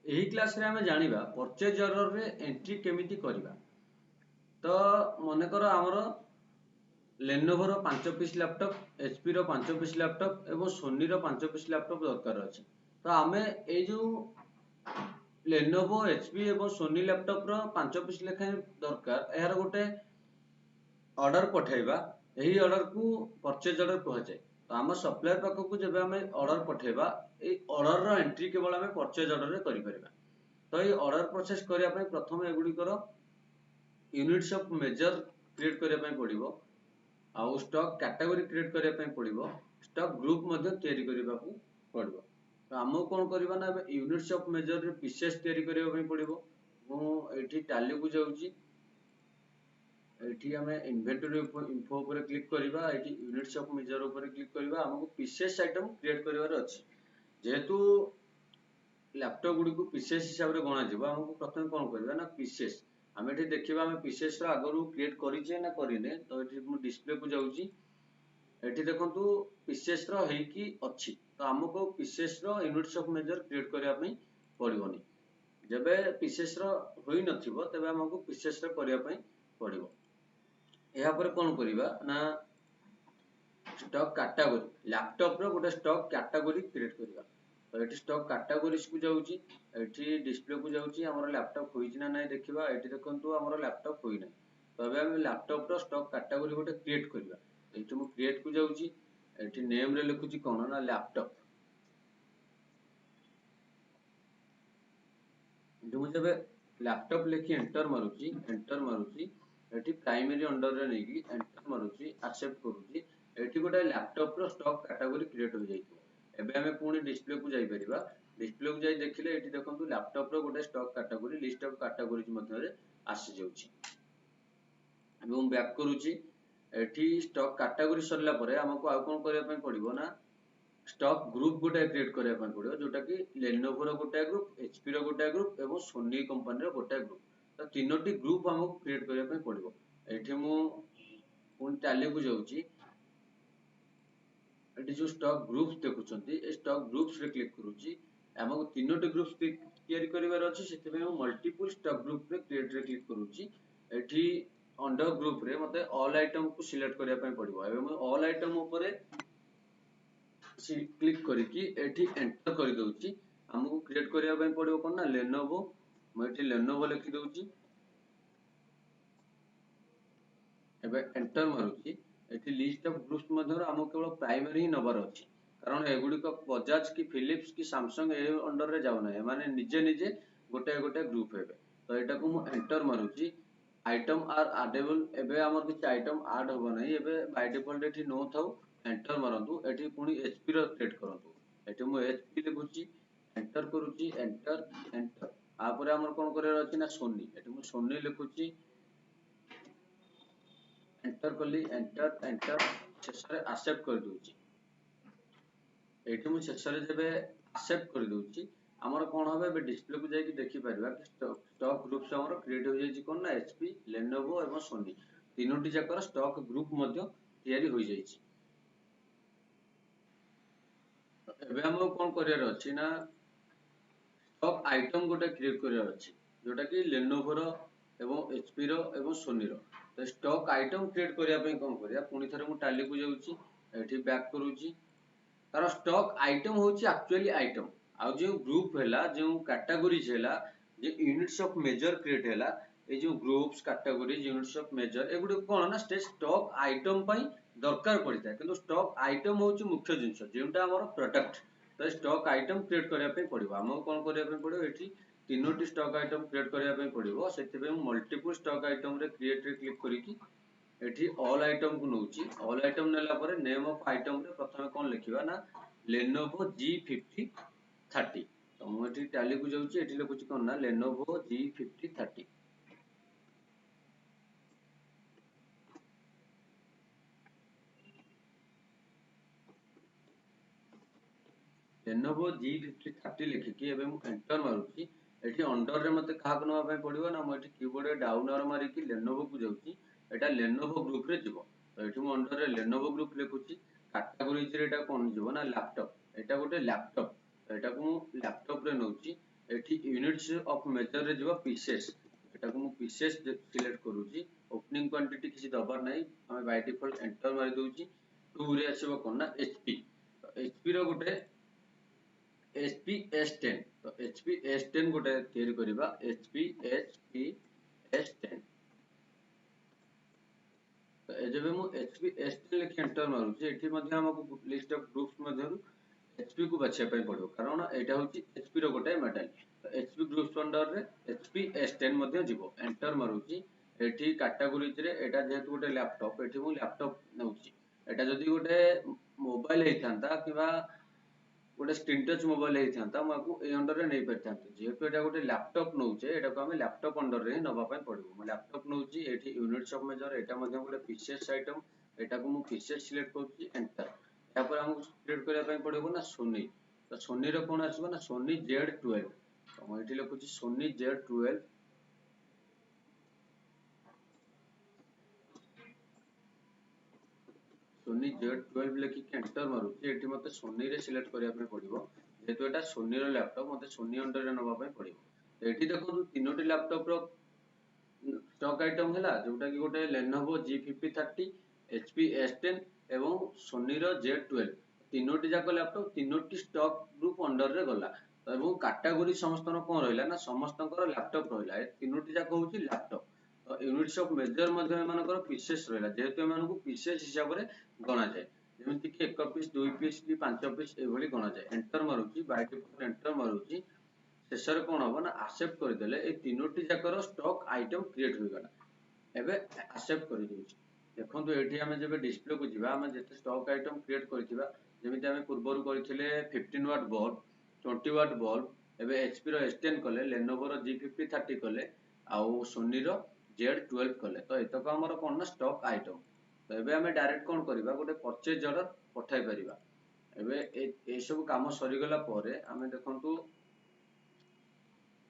ଏହି କ୍ଲାସ ରେ ଆମେ ଜାଣିବା ପରଚେଜ ଅର୍ଡର ରେ ଏଣ୍ଟ୍ରି କେମିତି କରିବା। ତ ମନେକର ଆମର ଲେନୋଭୋର 5 ପିସ୍ ଲ୍ୟାପଟପ୍, HP ର 5 ପିସ୍ ଲ୍ୟାପଟପ୍ ଏବଂ ସୋନି ର 5 ପିସ୍ ଲ୍ୟାପଟପ୍ ଦରକାର ଅଛି। ତ ଆମେ ଏଇ ଯୋଉ ଲେନୋଭୋ, HP ଏବଂ ସୋନି ଲ୍ୟାପଟପ୍ ର 5 ପିସ୍ ଲେଖାଏଁ ଦରକାର, ଏହାର ଗୋଟେ ଅର୍ଡର ପଠାଇବା। ଏହି ଅର୍ଡର କୁ ପରଚେଜ ଅର୍ଡର କୁହାଯାଏ। ତ ଆମ ସପ୍ଲାୟର ପାଖକୁ ଯେବେ ଆମେ ଅର୍ଡର ପଠାଇବା, ଏଇ ଅର୍ଡର ର ଏଣ୍ଟ୍ରି କେବଳ ଆମେ ପରଚେଜ ଅର୍ଡର ରେ କରିପାରିବା। ତ ଏଇ ଅର୍ଡର ପ୍ରୋସେସ କରିବା ପାଇଁ ପ୍ରଥମେ ଏଗୁଡ଼ିକର ୟୁନିଟ୍ସ ଅଫ ମେଜର କ୍ରିଏଟ କରିବା ପାଇଁ ପଡିବ। ଆଉ ଷ୍ଟକ୍ କ୍ୟାଟାଗୋରୀ କ୍ରିଏଟ କରିବା ପାଇଁ ପଡିବ। ଷ୍ଟକ୍ ଗ୍ରୁପ ମଧ୍ୟ ତିଆରି କରିବାକୁ ପଡିବ। ତ ଆମକୁ କଣ କରିବା ନା ଏବେ ୟୁନିଟ୍ସ ଅଫ ମେଜର ରେ ପିସେସ୍ ତିଆରି କରିବା ପାଇଁ ପଡିବ। ମୁଁ ଏଠି ଟାଲି କୁ ଯାଉଛି। ଏଠି ଆମେ ଇନଭେଣ୍ଟରି ଇନଫो ଉପରେ କ୍ଲିକ୍ କରିବା। ଏଠି ୟୁନିଟ୍ସ ଅଫ ମେଜର ଉପରେ କ୍ଲିକ୍ କରିବା। ଆମକୁ ପିସେସ୍ ଆଇଟମ କ୍ରିଏଟ କରିବାର ଅଛି। ଯେହେତୁ ଲ୍ୟାପଟପ୍ ଗୁଡ଼ିକୁ ପିସେସ୍ ହିସାବରେ ଗଣାଯିବ, ଆମକୁ ପ୍ରଥମେ କଣ କରିବା ନା ପିସେସ୍, ଆମେ ଏଠି ଦେଖିବା ଆମେ ପିସେସ୍ ର ଆଗରୁ କ୍ରିଏଟ କରିଛେ ନା କରିନେ। ତ ଏଠି ମୁଁ ଡିସପ୍ଲେ କୁ ଯାଉଛି। ଏଠି ଦେଖନ୍ତୁ ପିସେସ୍ ର ହେଇକି ଅଛି। ତ ଆମକୁ ପିସେସ୍ ର ୟୁନିଟ୍ସ ଅଫ ମେଜର କ୍ରିଏଟ କରିବା ପାଇଁ ପଡିବନି। ଯେବେ ପିସେସ୍ ର ହୋଇ ନଥିବ ତେବେ ଆମକୁ ପିସେସ୍ ର କରିବା ପାଇଁ ପଡିବ। ଏହା ପରେ କଣ କରିବା ନା ଷ୍ଟକ୍ କ୍ୟାଟାଗୋରୀ, ଲ୍ୟାପଟପ୍ ର ଗୋଟେ ଷ୍ଟକ୍ କ୍ୟାଟାଗୋରୀ କ୍ରିଏଟ କରିବା। ତ ଏଠି ଷ୍ଟକ୍ କ୍ୟାଟାଗୋରୀज କୁ ଯାଉଛି। ଏଠି ଡିସପ୍ଲେ କୁ ଯାଉଛି। ଆମର ଲ୍ୟାପଟପ୍ ହୋଇଛି ନା ନାହିଁ ଦେଖିବା। ଏଠି ଦେଖନ୍ତୁ ଆମର ଲ୍ୟାପଟପ୍ ହୋଇନାହିଁ। ତ ଏବେ ଆମେ ଲ୍ୟାପଟପ୍ ର ଷ୍ଟକ୍ କ୍ୟାଟାଗୋରୀ ଗୋଟେ କ୍ରିଏଟ କରିବା। ଏଠି ମୁଁ କ୍ରିଏଟ କୁ ଯାଉଛି। ଏଠି ନେମ୍ ରେ ଲେଖୁଛି କଣ ନା ଲ୍ୟାପଟପ୍। ଏଠି ମୁଁ ଯେବେ ଲ୍ୟାପଟପ୍ ଲେଖି ଏଣ୍ଟର ମାରୁଛି, ଏଠି ପ୍ରାଇମେରୀ ଅଣ୍ଡର ରେ ନେଇକି ଏଣ୍ଟର ମାରୁଛି, ଆକ୍ସେପ୍ଟ କରୁଛି। ଏଠି ଗୋଟେ ଲ୍ୟାପଟପ୍ ର ଷ୍ଟକ୍ କ୍ୟାଟାଗୋରୀ କ୍ରିଏଟ ହୋଇଯାଇଥିବ। ଏବେ ଆମେ ପୁଣି ଡିସପ୍ଲେ କୁ ଯାଇପାରିବା। ଡିସପ୍ଲେ କୁ ଯାଇ ଦେଖିଲେ ଏଠି ଦେଖନ୍ତୁ ଲ୍ୟାପଟପ୍ ର ଗୋଟେ ଷ୍ଟକ୍ କ୍ୟାଟାଗୋରୀ ଲିଷ୍ଟ ଅଫ କ୍ୟାଟାଗୋରୀज ମଧ୍ୟରେ ଆସିଯାଉଛି। ଏବେ ମୁଁ ବ୍ୟାକ୍ କରୁଛି। ଏଠି ଷ୍ଟକ୍ କ୍ୟାଟାଗୋରୀ ସରିଲା ପରେ ଆମକୁ ଆଉ କଣ କରିବା ପାଇଁ ପଡିବ ନା ଷ୍ଟକ୍ ଗ୍ରୁପ ଗୋଟେ କ୍ରିଏଟ କରିବା ପାଇଁ ପଡିବ, जोटा कि लेनोवो ର गोटे ग्रुप, HP ର गोटे ग्रुप एवं सोनी कंपनी ର गोटे ग्रुप। तो तीनोटी ग्रुप हमको क्रिएट କରିବା ପାଇଁ ପଡିବ। ଏଠି ମୁଁ ପୁଣି ଟାଲି କୁ ଯାଉଛି। ଏଠି जो ଷ୍ଟକ୍ ଗ୍ରୁପ୍स ଦେଖୁଛନ୍ତି, ଏ ଷ୍ଟକ୍ ଗ୍ରୁପ୍स ରେ କ୍ଲିକ୍ କରୁଛି। ଆମକୁ तीनोटी ग्रुप्स ତିଆରି କରିବାର ଅଛି, ସେଥିପାଇଁ ମୁଁ ମଲ୍ଟିପଲ ଷ୍ଟକ୍ ଗ୍ରୁପ ରେ କ୍ରିଏଟ ରେ କ୍ଲିକ୍ କରୁଛି। ଏଠି अंडर ग्रुप रे मते ऑल आइटम को सिलेक्ट କରିବା ପାଇଁ ପଡିବ। ଏବେ ମୁଁ ऑल आइटम ଉପରେ क्लिक କରିକି ଏଠି एंटर କରି ଦଉଛି। हमको क्रिएट କରିବା ପାଇଁ ପଡିବ କଣ ନା लेनोवो। ମୁଁ ଏଠି लेनोवो ଲେଖି ଦଉଛି। ଏବେ एंटर मारुची। एठी लिस्ट ऑफ ग्रुप्स ମଧ୍ୟରୁ ଆମକୁ କେବଳ ପ୍ରାଇମେରୀ ହିଁ ନବାର ଅଛି। କାରଣ ଏଗୁଡ଼ିକ ବଜାଜ କି ଫିଲିप्ସ କି ସାମସଙ୍ଗ ଏ अंडर ରେ ଯାଉ ନାହିଁ। ମାନେ ନିଜେ ନିଜେ ଗୋଟେ ଗୋଟେ ଗ୍रुप ହେବେ। ତ ଏଟାକୁ ମୁଁ एंटर मारुची। Item are addable. एबे हमर किछ आइटम ऐड होबो नहीं। एबे बाय डिफॉल्ट एठी नो थाउ। एंटर मारंतु। एठी पुनी HP रो क्रिएट करंतु। एठी मु HP लिखुची, एंटर करूची, एंटर एंटर। आ परे हमर कोन करे अछि ना सोनी। एठी मु सोनी लिखुची, एंटर कली, एंटर एंटर। शेषरे एक्सेप्ट कर दूची। एठी मु शेषरे जेबे एक्सेप्ट कर दूची, हमर कोन होबे बे डिस्प्ले को जाई कि देखि परबा कि स्टॉक ग्रुप्स हमर क्रिएट हो जाई छि कोन ना HP, लेनोवो एवं सोनी तीनोटी जाकर स्टॉक ग्रुप मध्य तयारी हो जाई छि। एबे हमको कोन करियर अछि ना स्टॉक आइटम गोटे क्रिएट करियर अछि, जोटा कि लेनोवो रो एवं HP रो एवं सोनी रो। तो स्टॉक आइटम क्रिएट करिया पे कोन करिया, पुनी थरे मु टाली को जाउची। एठी बैक करूची। तार स्टॉक आइटम होची एक्चुअली आइटम। आ जो ग्रुप हैला, जो कैटेगरीज हैला, जे यूनिट्स ऑफ मेजर क्रिएट हैला, ए जो groups categories units of measure एगुडी कोन ना स्टॉक आइटम पई दरकार पड़िता। किंतु स्टॉक आइटम होची मुख्य जिंस, जेउटा हमर प्रोडक्ट। तो स्टॉक आइटम क्रिएट करिया पे पड़िबो। हमको कोन करिया पे पड़िबो, एठी तीनोटी स्टॉक आइटम क्रिएट करिया पे पड़िबो। सेति पे मल्टीपल स्टॉक आइटम रे क्रिएट रे क्लिक करिकी एठी ऑल आइटम को नउची। ऑल आइटम नेला परे नेम ऑफ आइटम रे प्रथमे कोन लिखिबा ना लेनोवो G5030। तो मु एठी टैली को जाउची। एठी लिखुची कोन ना लेनोवो G5030। लेनोवो G5030 लिखिकी एबे मु एंटर मारुची। एठी अंडर रे मते काहा नवा पे पड़िबो ना, मु एठी कीबोर्ड रे डाउन आरो मारी की लेनोवो को जाउची। एटा लेनोवो ग्रुप रे जिवो। तो एठी मु अंडर रे लेनोवो ग्रुप लिखुची। कैटेगरीज रे एटा कोन जिवो ना लैपटॉप। एटा गोटे लैपटॉप। एटा को मु लैपटॉप रे नउची। एठी यूनिट्स ऑफ मेजर रे जीवा पीसेस एटा को मु पीसेस सिलेक्ट करूची ओपनिंग क्वांटिटी किसी दबार नहीं हमें बाय डिफॉल्ट एंटर मारी दउची 2 रे आसीबो कोना एचपी एचपी रो गोटे HP S10 तो HP S10 गोटे तैयारी करिबा HP S10 तो एजेबे मु HP S10 लिख एंटर मारुची एठी मध्ये हमकु लिस्ट ऑफ ग्रुप्स मध्ये HP को बाछिया पय पड़ो कारण एटा होची HP रो गोटे मेटल तो HP ग्रुप्स अंडर रे HP S10 मध्ये जीवो एंटर मारुची एठी कैटेगरीज रे एटा जेतु गोटे लैपटॉप एठी मु लैपटॉप नउची एटा जदी गोटे मोबाइल हेथांता किबा गोटे screen touch mobile हेथांता Maku A under रे नै परथांते जेहेतु एटा गोटे लैपटॉप नउचे एटा को हमें लैपटॉप अंडर रे नबा पय पड़िबो मो लैपटॉप नउची एठी यूनिट्स ऑफ मेजर एटा मध्ये गोटे पीसेस आइटम एटा को मु पीसेस सिलेक्ट करूची एंटर या पर हमकु सिलेक्ट करिया पय पड़िबो ना सोनी तो सोनी रो कोन आसीबो ना सोनी Z12 तो म एठी लिखुची सोनी Z12 सोनी Z12 लेखि एंटर मारुची एठी मते सोनी रे सिलेक्ट करिया पे पड़िबो जेतु एटा सोनी रो लैपटॉप मते सोनी अंडर रे नबा पे पड़िबो एठी देखो तीनोटी लैपटॉप रो स्टॉक आइटम हैला जोटा कि गोटे Lenovo G5030 HP S10 एवं सोनी रो Z12 तीनोटी जाको लैपटॉप तीनोटी स्टॉक ग्रुप अंडर रे गला एवं कैटेगरी समस्तन कोन रहइला ना समस्तनकर लैपटॉप रहइला ए तीनोटी जाको होची लैपटॉप यूनिट्स ऑफ मेजर मध्ये मानकर पीसेस रहला जेहेतु मानकु पीसेस हिसाब रे गणा जाए जेमिति कि 1 पीस 2 पीस कि 5 पीस ए भली गणा जाए एंटर मारुची बाय डिफॉल्ट एंटर मारुची शेषर कोन होबो ना एक्सेप्ट कर देले ए तीनोटी जाकर स्टॉक आइटम क्रिएट होई गला एबे एक्सेप्ट कर दिउची देखंतु एठी हमें जेबे डिस्प्ले को जिबा हमें जेते स्टॉक आइटम क्रिएट करथिबा जेमिति हमें पूर्वरु करथिले 15 वाट बल्ब 20 वाट बल्ब एबे HP रो S10 कले Lenovo रो G5030 कले आउ सोनी रो Z12 कले तो एतक हमर कोन ना स्टॉक आइटम तो एबे हमें डायरेक्ट कोन करबा गोटे परचेज ऑर्डर पठाई परिबा एबे ए सब काम सरी गला परे हमें देखंतु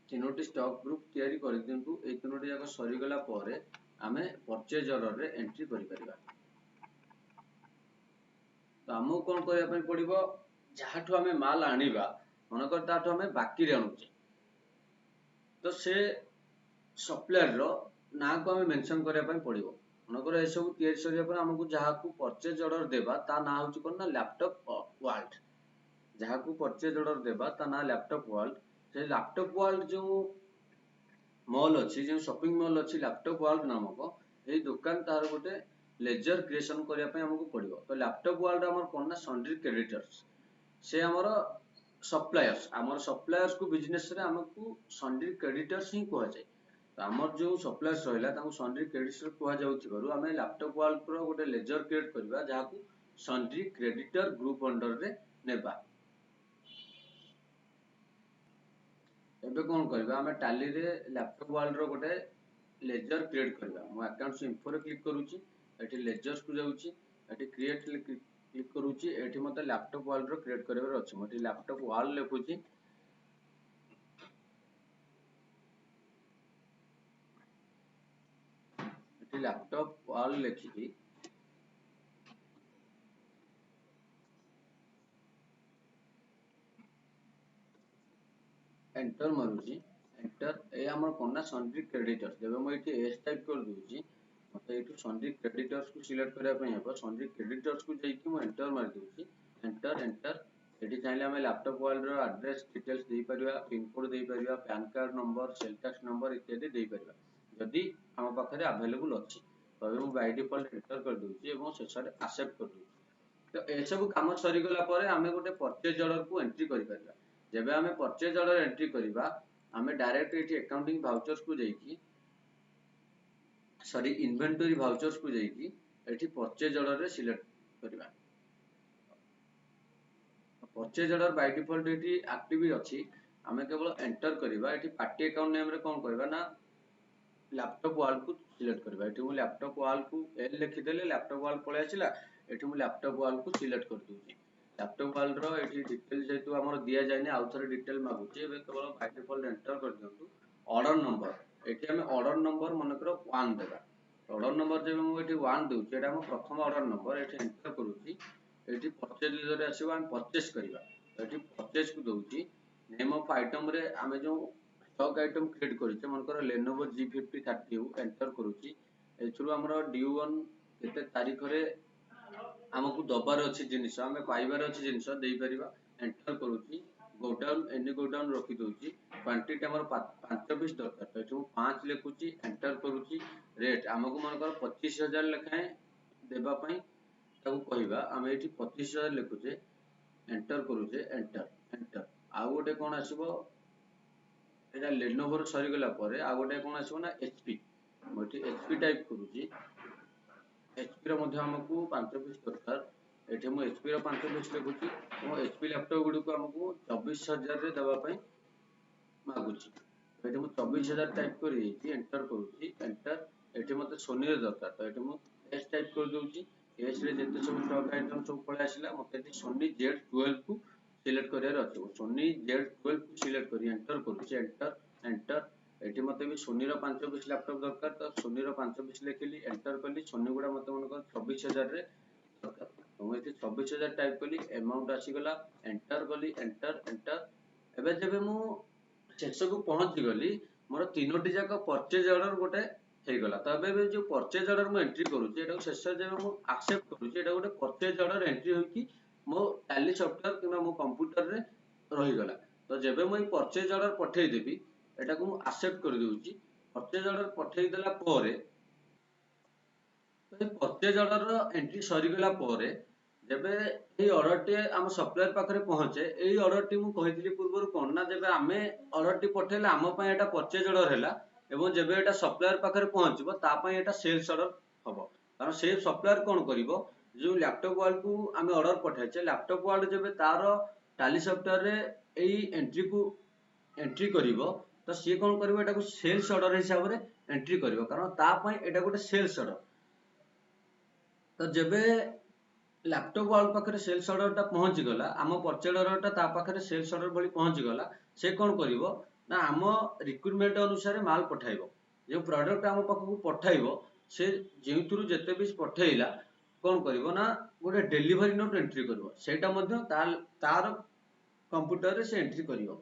तीनोटी स्टॉक ग्रुप तयारी कर दिंतु ए तीनोटी जाक सरी गला परे हमें परचेज ऑर्डर रे एंट्री करि परिबा तो हमहु कोन करिया पय पड़िबो जहाठु हमें माल आनिबा मनकर ताठु हमें बाकी रे अनुचे तो से सप्लायर रो ना को हमें मेंशन करिया पय पड़िबो मनकर ए सब तयारी सरिया पर हमकु जहाकू परचेज ऑर्डर देबा ता ना होची कोन ना लैपटॉप वर्ल्ड जहाकू परचेज ऑर्डर देबा ता ना लैपटॉप वर्ल्ड से लैपटॉप वर्ल्ड जो मॉल अच्छी जो शॉपिंग मॉल अच्छी लैपटॉप वर्ल्ड नामक ए दुकान तार गोटे लेजर क्रिएशन करिया पे हमकु पड़िबो तो लैपटॉप वर्ल्ड हमर कोन ना सन्ड्री क्रेडिटर्स से हमर सप्लायर्स को बिजनेस रे हमकु सन्ड्री क्रेडिटर्स ही कहै जाय तो हमर जो सप्लायर्स रहला ताकू सन्ड्री क्रेडिटर्स कहै जाउथिबारु हमें लैपटॉप वर्ल्ड pro गोटे लेजर क्रिएट करबा जाकू सन्ड्री क्रेडिटर ग्रुप अंडर रे नेबा एबे कोन करबा हमें टैली रे लैपटॉप वर्ल्ड रो गोटे लेजर क्रिएट करबा मो अकाउंट्स इंफो रे क्लिक करूची एठी लेजर्स को जाउची एठी क्रिएट क्लिक करूची एठी मते लैपटॉप वर्ल्ड रो क्रिएट करबार अछि मते लैपटॉप वर्ल्ड लेखुची एठी laptop world लेखिकी enter मारूची enter a हमर कोना सन्ड्री क्रेडिटर्स जेबे म एठी एस टाइप कर दूची मते एठू सन्ड्री क्रेडिटर्स को सिलेक्ट करिया पय हेबो सन्ड्री क्रेडिटर्स को जाईकी म एंटर मार दूची एंटर एंटर एठी चाहिले हम लैपटॉप वर्ल्ड रो एड्रेस डिटेल्स देई परिबा पिन कोड देई परिबा PAN card number sale tax number इत्यादि देई परिबा जदी हम पाखरे अवेलेबल अछि तबे म बाय डिफॉल्ट एंटर कर दूची एवं शेषरे एक्सेप्ट कर दूची तो ए सब काम सरी गला परे हमें गोटे परचेज ऑर्डर को एंट्री करि परिबा जेबे हमें परचेज ऑर्डर एंट्री करिबा हमें डायरेक्ट एठी अकाउंटिंग वाउचर्स को जाईकी सॉरी इन्वेंटरी वाउचर्स को जाईकी एठी परचेज ऑर्डर रे सिलेक्ट करिबा परचेज ऑर्डर बाय डिफॉल्ट एठी एक्टिव अछि हमें केवल एंटर करिबा एठी पार्टी अकाउंट नेम रे कोन करबा ना लैपटॉप वर्ल्ड को सिलेक्ट करिबा एठी मु लैपटॉप वर्ल्ड को एल लिखि देले लैपटॉप वर्ल्ड पळे आछिला एठी मु लैपटॉप वर्ल्ड को सिलेक्ट कर दूची लैपटॉप वर्ल्ड रो एठी डिटेल जेतु हमर दिया जायने आउथरे डिटेल मागुची एबे केवल बाय डिफॉल्ट एंटर कर दियंतु ऑर्डर नंबर एठी हमें ऑर्डर नंबर मन करो 1 देबा ऑर्डर नंबर जेबे मु एठी 1 दूची एटा हम प्रथम ऑर्डर नंबर एठी एंटर करूची एठी परचेज रे आसीबा हम परचेस करिबा एठी परचेस को दउची नेम ऑफ आइटम रे आमे जो स्टॉक आइटम क्रिएट करिचे मनकर Lenovo G5030 एंटर करूची एथुरु हमर ड्यू ऑन केते तारीख रे हमकु दबार अछि जिनिस आमे पाइबार अछि जिनिस देई परिबा एंटर करूची गोडाउन एनी गोडाउन रखी दउची क्वांटिटी हमर 5 पीस दरकार तो एठु 5 लेखुची एंटर करूची रेट हमकु मनकर 25000 लेखाए देबा पई ताकू कहिबा आमे एठी 25000 लेखुचे एंटर करूचे एंटर एंटर आउ गोटे कोन आसीबो एटा Lenovo सरी गला परे आ गोटे कोन आसीबो ना HP मोठी HP टाइप करूची HP रो मध्ये हमकु 5 पीस दरकार एठी मु HP रो 5 पीस लेखुची मो HP लैपटॉप गुडी को हमकु 24000 रे देबा पई मागुची एठी मु 24000 टाइप करी देची एंटर करूची एंटर एठी मते सोनी रे दरकार तो एठी मु S टाइप कर दउची S रे जेते सब स्टॉक आइटम सब पळे आसिला मते एठी सोनी Z12 को सिलेक्ट करियार अछि सोनी Z12 को सिलेक्ट करी एंटर करूची एंटर एंटर एठी मते भी सोनी रो 5 पीस लैपटॉप दरकार तो सोनी रो 5 पीस लेखिली एंटर कली सोनी गुडा मते मनकर 24000 रे दरकार तो एठी 24000 टाइप कली अमाउंट आसी गला एंटर कली एंटर एंटर एबे जेबे मु शेष को पहुंची गली मोर तीनोटी जाक परचेज ऑर्डर गोटे हे गला तो एबे जो परचेज ऑर्डर मु एंट्री करूची एटा शेष जेबे मु एक्सेप्ट करूची एटा गोटे परचेज ऑर्डर एंट्री होई कि मो टैली सॉफ्टवेयर किबा मो कंप्यूटर रे रही गला तो जेबे मु परचेज ऑर्डर पठेई देबी एटा को मु एक्सेप्ट कर देउची परचेज ऑर्डर पठेई देला परे तो परचेज ऑर्डर रो एंट्री सरी गला परे जेबे ए ऑर्डर टी हम सप्लायर पाखरे पहुंचे ए ऑर्डर टी मु कहितली पूर्व कोन ना जेबे आमे ऑर्डर टी पठेला हम पय एटा परचेज ऑर्डर हैला एवं जेबे एटा सप्लायर पाखरे पहुंचबो ता पय एटा सेल्स ऑर्डर हबो कारण से सप्लायर कोन करिवो जो लैपटॉप वर्ल्ड को आमे ऑर्डर पठाइचे लैपटॉप वर्ल्ड जेबे तारो टैली सॉफ्टवेयर रे एई एंट्री को एंट्री करिवो तो सी कोन करिवो एटा को सेल्स ऑर्डर हिसाब रे एंट्री करिवो कारण ता पय एटा गोटे सेल्स ऑर्डर तो जेबे लैपटॉप वर्ल्ड पाखरे सेल्स ऑर्डर ता पहुंची गला आम परचेज ऑर्डर ता पाखरे सेल्स ऑर्डर भली पहुंची गला से कोन करिवो ना आम रिक्वायरमेंट अनुसार माल पठाइबो जो प्रोडक्ट आम पाखकु पठाइबो से जेउथुरु जते भी पठाइला कोन करिवो ना गोटे डिलीवरी नोट एंट्री करिवो सेटा मध्ये तार कंप्यूटर रे से एंट्री करिवो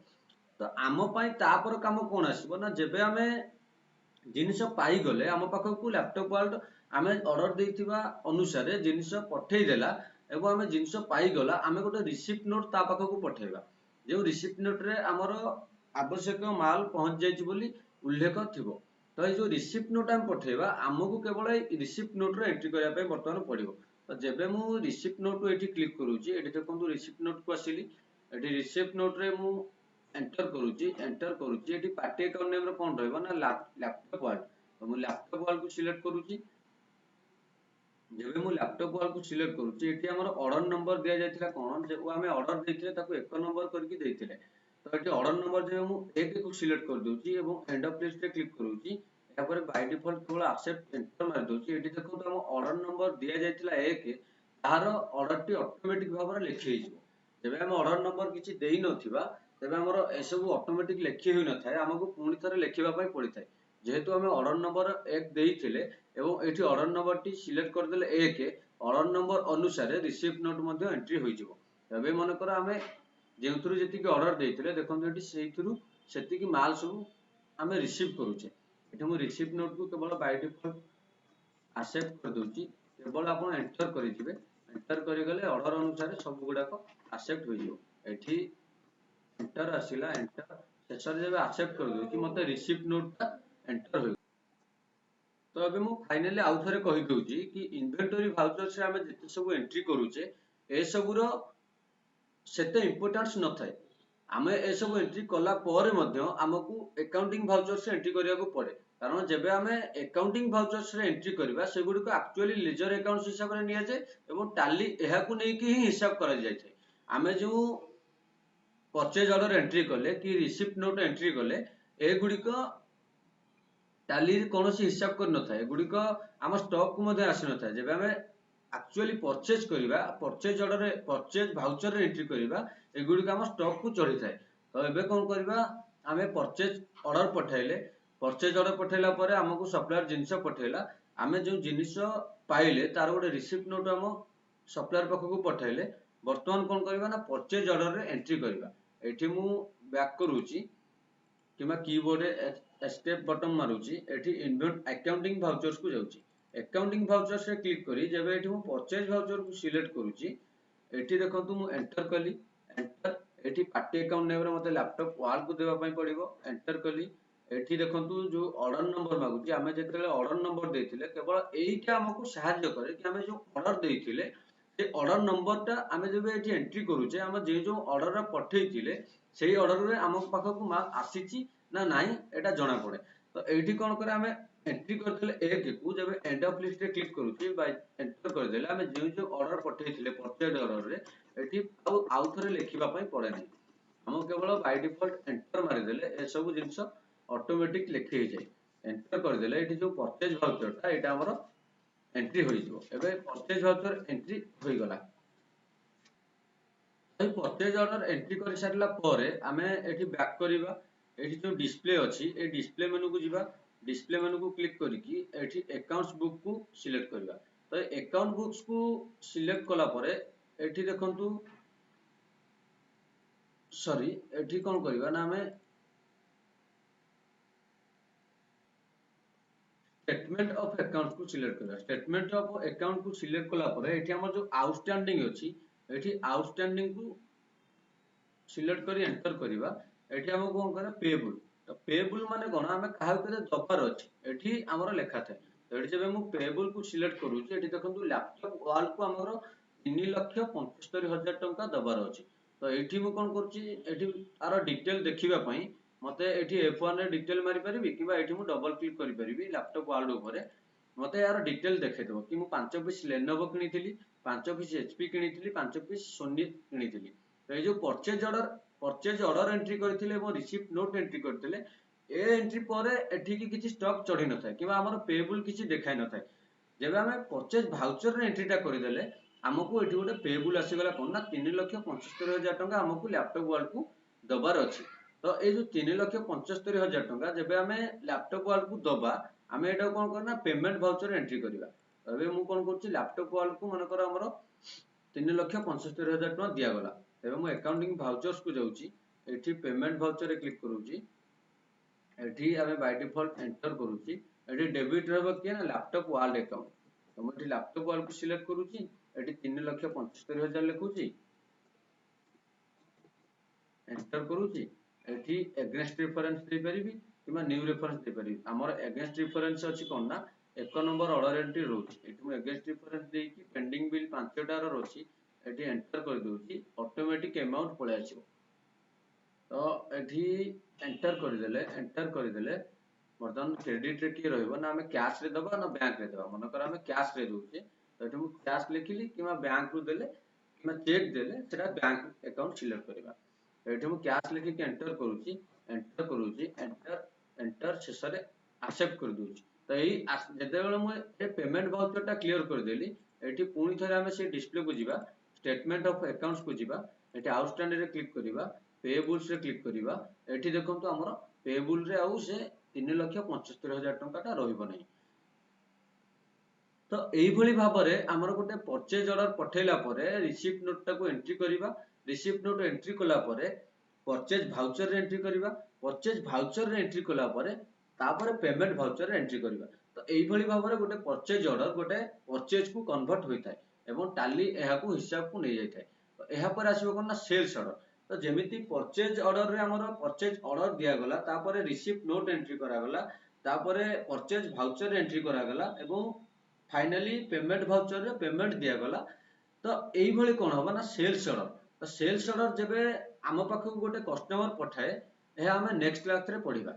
तो आम पई तापर काम कोन आसीबो ना जेबे आमे जिनिस पाई गले आम पाखकु लैपटॉप वर्ल्ड आमे ऑर्डर देथिबा अनुसार जिनिस पठेई देला एवं आमे जिनिस पाई गला आमे गोटे रिसिप्ट नोट ता पाखकु पठेबा जे रिसिप्ट नोट रे हमरो आवश्यक माल पहुंच जाइछि बोली उल्लेख थिबो तो ए जो रिसिप्ट नोट हम पठेबा हमकु केवल ए रिसिप्ट नोट रे एंट्री करिया पे वर्तमान पड़िबो तो जेबे मु रिसिप्ट नोट को एठी क्लिक करूची एठी देखंतु रिसिप्ट नोट को आसिली एठी रिसिप्ट नोट रे मु एंटर करूची एठी पार्टी अकाउंट नेम रे कोन रहबो ना लैपटॉप वर्ल्ड तो मु लैपटॉप वर्ल्ड को सिलेक्ट करूची जेबे मु लैपटॉप वर्ल्ड को सिलेक्ट करूची एठी हमर ऑर्डर नंबर दिया जायतिला कोन जे आमे ऑर्डर देथिले ताको 1 नंबर करके देथिले तो एठी ऑर्डर नंबर जेबे मु 1 को सिलेक्ट कर दोची एवं एंड ऑफ लिस्ट रे क्लिक करूची या पर बाय डिफॉल्ट केवल एक्सेप्ट एंटर मार दोची एठी देखो तो हम ऑर्डर नंबर दिया जायतिला 1 तार ऑर्डर टी ऑटोमेटिक भाबर लिखि हिजो जेबे हम ऑर्डर नंबर किछि देई नथिबा तेबे हमर एसबु ऑटोमेटिक लिखि होई न थाए हमकु पुनी थरे लिखिबा पई पड़ी थाए जेहेतु हमें ऑर्डर नंबर 1 देइथिले एवं एठी ऑर्डर नंबर टी सिलेक्ट कर देले 1 ऑर्डर नंबर अनुसार रिसीप्ट नोट मध्ये एंट्री होई जिवो तबे मन कर हमें जेउथुरु जेति के ऑर्डर देइथिले देखंतु एठी सेइथुरु सेति की माल सब हमें रिसीव करूचे एठी हम रिसीप्ट नोट को केवल बाय डिफॉल्ट एक्सेप्ट कर दोची केवल आपण एंटर करि दिबे एंटर करि गले ऑर्डर अनुसार सब गुडा को एक्सेप्ट होई जिवो एठी एंटर आसिला एंटर शेषर जेबे एक्सेप्ट कर दोची मते रिसीप्ट नोट ता एंटर होई तो अबे मु फाइनली आउ थरे कहि दोची कि इन्वेंटरी वाउचर से हमें जते सब एंट्री करूचे ए सब रो सेते इंपोर्टेंस न थाए आमे ए सब एंट्री कला परे मध्ये हमकु अकाउंटिंग वाउचर से एंट्री करिया को पड़े कारण जेबे हमें अकाउंटिंग वाउचर से एंट्री करबा से गुडी को एक्चुअली लेजर अकाउंट्स हिसाब रे निया जाय एवं टैली एहा को नै कि ही हिसाब करा जाय छै आमे जो परचेज ऑर्डर एंट्री कले कि रिसिप्ट नोट एंट्री कले ए गुडी को टैली कोनोसी हिसाब कर न थाए गुडी को हम स्टॉक को मध्ये आसी न थाए जेबे हमें एक्चुअली परचेज करिबा परचेज ऑर्डर रे परचेज वाउचर रे एंट्री करिबा ए गुडी को हम स्टॉक को चढ़ी थाए तो एबे कोन करिबा हमें परचेज ऑर्डर पठाइले परचेज ऑर्डर पठाइला परे हमकु सप्लायर जिंस पठाइला हमें जो जिनिस पाइले तार गोटे रिसिप्ट नोट हम सप्लायर पख को पठाइले वर्तमान कोन करिबा ना परचेज ऑर्डर रे एंट्री करिबा एठी मु बैक करूची किमा कीबोर्ड एस्केप बटन मारुची एठी इनवर्ट अकाउंटिंग भाउचर्स को जाउची अकाउंटिंग भाउचर्स रे क्लिक करी जेबे एठी मु परचेज भाउचर को सिलेक्ट करूची एठी देखंतु मु एंटर कली एंटर एठी पार्टी अकाउंट नेम रे मते लैपटॉप वॉल को देबा पई पड़िबो एंटर कली एठी देखंतु जो ऑर्डर नंबर मागुची आमे जेतेले ऑर्डर नंबर देथिले केवल एईटा हमकु सहाय्य करे कि आमे जो ऑर्डर देथिले से ऑर्डर नंबर टा आमे जेबे एठी एंट्री करूचे आमे जे जो ऑर्डर रा पठेइथिले सेही ऑर्डर रे हमक पाखकु माल आसीची ना नाही एटा जणा पड़े तो एठी कोन करे आमे एंट्री करदेले एक को जब एंड ऑफ लिस्ट रे क्लिक करूची बाय एंटर करदेले आमे जे जो ऑर्डर पठेइथिले परचेज ऑर्डर रे एठी आउ थरे लेखिबा पई पड़े नै हम केवल बाय डिफॉल्ट एंटर मारि देले ए सब जिंस ऑटोमेटिक लिखि हे जाय एंटर करदेले एठी जो परचेज वाउचर ता एटा हमर एंट्री होई जिवो एबे परचेज वाउचर एंट्री होई गला ए परचेज ऑर्डर एंट्री करि सारला परे आमे एठी बैक करिबा एठी जो डिस्प्ले अछि ए डिस्प्ले मेनू को जिबा डिस्प्ले मेनू को क्लिक करिकी एठी अकाउंट्स बुक को सिलेक्ट करिबा तो अकाउंट बुक्स को सिलेक्ट कला परे एठी देखंतु सॉरी एठी कोन करिबा ना हमें स्टेटमेंट ऑफ अकाउंट को सिलेक्ट करिबा स्टेटमेंट ऑफ अकाउंट को सिलेक्ट कला परे एठी हमर जो आउटस्टैंडिंग अछि एठी आउटस्टैंडिंग को सिलेक्ट करी एंटर करिबा एठी हम कोन करे पेबल तो पेबल माने कोन हमें काहा करे दबार अछि एठी हमर लेखा थाए तो एठी जेबे मु पेबल को सिलेक्ट करूची एठी देखंतु लैपटॉप वॉल को हमर 3,75,000 टंका दबार अछि तो एठी मु कोन करची एठी तार डिटेल देखिबा पई मते एठी F1 रे डिटेल मारि परिबी किबा एठी मु डबल क्लिक करि परिबी लैपटॉप वॉल ऊपर मते यार डिटेल देखे देबो कि मु 5 पीस Lenovo किनिथिली 5 पीस HP किनिथिली 5 पीस Sony किनिथिली तो ए जो परचेज ऑर्डर एंट्री करथिले एवं रिसीप्ट नोट एंट्री करथिले ए एंट्री परे एठी की किछि स्टॉक चढ़ी न थाए किबा हमर पेबल किछि देखाइ न थाए जेबे हमें परचेज भाउचर रे एंट्रीटा करिदेले हमकु एठी गोटे पेबल आसी गला कोन ना 3,75,000 टंका हमकु लैपटॉप वॉल को दबार अछि तो ए जो 3,75,000 टंका जेबे हमें लैपटॉप वॉल को दबा हमें एटा कोन करना पेमेंट भाउचर एंट्री करिबा तबे मु कोन करछि लैपटॉप वॉल को मन कर हमर 3,75,000 टंका दिया गला तबे मु अकाउंटिंग भाउचर्स को जाउची एठी पेमेंट भाउचर रे क्लिक करूची एठी हमें बाय डिफॉल्ट एंटर करूची एठी डेबिट रहबो कि ना लैपटॉप वॉल अकाउंट तो मु एठी लैपटॉप वॉल को सिलेक्ट करूची एठी 3,75,000 लिखुची एंटर करूची एठी अगेंस्ट रेफरेंस दे परिबी किमा न्यू रेफरेंस दे परिबी हमर अगेंस्ट रेफरेंस अछि कोन ना एक नंबर ऑर्डर एंट्री रोची एठी मु अगेंस्ट रेफरेंस देकी पेंडिंग बिल 5 टा रो रोची एठी एंटर कर दोची ऑटोमेटिक अमाउंट पळे आछिबो तो एठी एंटर कर देले वर्तमान क्रेडिट रे की रहइबो ना हमें कैश रे दबा ना बैंक रे दबा मन कर हमें कैश रे दोचे तो एठी मु कैश लिखिली किमा बैंक रो देले किमा चेक देले सेटा बैंक अकाउंट सिलेक्ट करबा एठी मु कैश लिखि के एंटर करूची एंटर शेषरे एक्सेप्ट कर दोची तो एई जेतेबेले मु ए पेमेंट वाउचर टा क्लियर कर देली एठी पुनी थरे हमें से डिस्प्ले को जिबा स्टेटमेंट ऑफ अकाउंट्स को जिबा एठी आउटस्टैंडिंग रे क्लिक करिबा पेबल्स रे क्लिक करिबा एठी देखंतु हमर पेबल रे आउ से 3,75,000 टंका टा रहिबो नै तो एई भली भाबरे हमर गोटे परचेज ऑर्डर पठेला परे रिसीप्ट नोट टा को एंट्री करिबा रिसीप्ट नोट एंट्री कला परे परचेज भाउचर रे एंट्री करिबा परचेज भाउचर रे एंट्री कला परे तापर पेमेंट भाउचर रे एंट्री करिबा तो एई भली भाबरे गोटे परचेज ऑर्डर गोटे परचेज को कन्वर्ट होइथाय एवं टाली एहा को हिसाब को नै जायथाय तो एहा पर आसीबो कोन ना सेल्स ऑर्डर तो जेमिति परचेज ऑर्डर रे हमर परचेज ऑर्डर दिया गला तापर रिसीप्ट नोट एंट्री करा गला तापर परचेज भाउचर रे एंट्री करा गला एवं फाइनली पेमेंट भाउचर रे पेमेंट दिया गला तो एई भली कोन होबा ना सेल्स ऑर्डर तो सेल्स ऑर्डर जेबे आम पाखक गोटे कस्टमर पठाए एहा हमें नेक्स्ट क्लास रे पढिबा